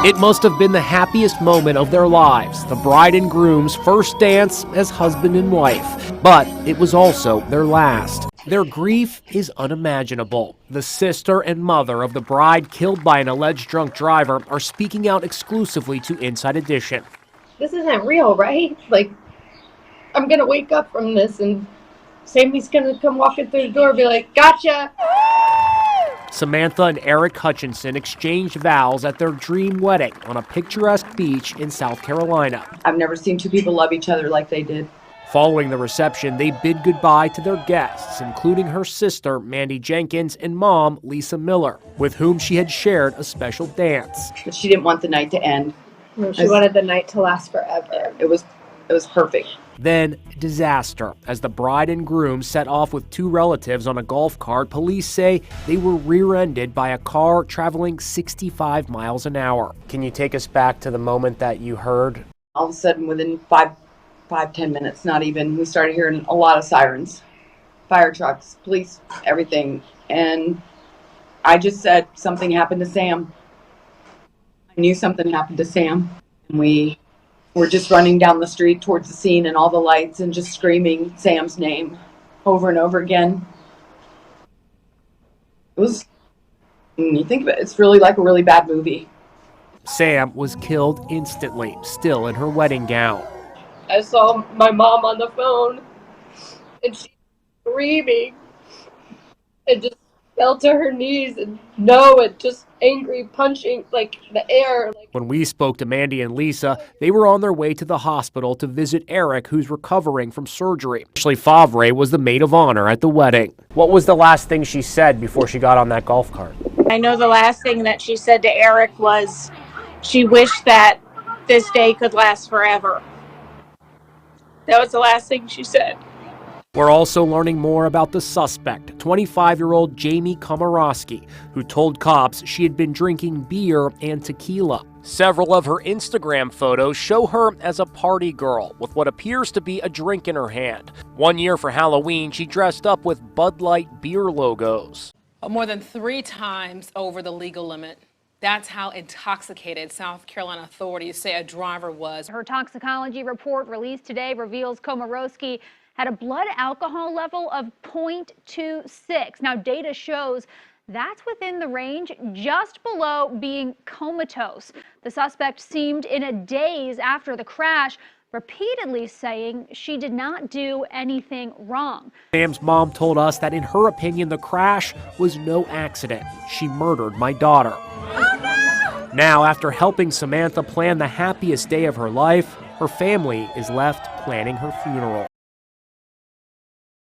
It must have been the happiest moment of their lives, the bride and groom's first dance as husband and wife. But it was also their last. Their grief is unimaginable. The sister and mother of the bride killed by an alleged drunk driver are speaking out exclusively to Inside Edition. This isn't real, right? Like, I'm gonna wake up from this and Sammy's gonna come walking through the door and be like, gotcha! Samantha and Eric Hutchinson exchanged vows at their dream wedding on a picturesque beach in South Carolina. I've never seen two people love each other like they did. Following the reception, they bid goodbye to their guests, including her sister, Mandy Jenkins, and mom, Lisa Miller, with whom she had shared a special dance. But she didn't want the night to end. No, she wanted the night to last forever. It was perfect. Then, disaster. As the bride and groom set off with two relatives on a golf cart, police say they were rear-ended by a car traveling 65 miles an hour. Can you take us back to the moment that you heard? All of a sudden, within 10 minutes, not even, we started hearing a lot of sirens, fire trucks, police, everything. And I just said something happened to Sam. I knew something happened to Sam. And we were just running down the street towards the scene and all the lights and just screaming Sam's name over and over again. It was, when you think of it, it's really like a really bad movie. Sam was killed instantly, still in her wedding gown. I saw my mom on the phone and she's screaming and just fell to her knees and just angry, punching like the air. When we spoke to Mandy and Lisa, they were on their way to the hospital to visit Eric, who's recovering from surgery. Ashley Favre was the maid of honor at the wedding. What was the last thing she said before she got on that golf cart? I know the last thing that she said to Eric was she wished that this day could last forever. That was the last thing she said. We're also learning more about the suspect, 25-year-old Jamie Komorowski, who told cops she had been drinking beer and tequila. Several of her Instagram photos show her as a party girl with what appears to be a drink in her hand. One year for Halloween, she dressed up with Bud Light beer logos. More than 3 times over the legal limit. That's how intoxicated South Carolina authorities say a driver was. Her toxicology report released today reveals Komorowski had a blood alcohol level of 0.26. Now, data shows that's within the range, just below being comatose. The suspect seemed in a daze after the crash, repeatedly saying she did not do anything wrong. Sam's mom told us that in her opinion, the crash was no accident. She murdered my daughter. Now, after helping Samantha plan the happiest day of her life, her family is left planning her funeral.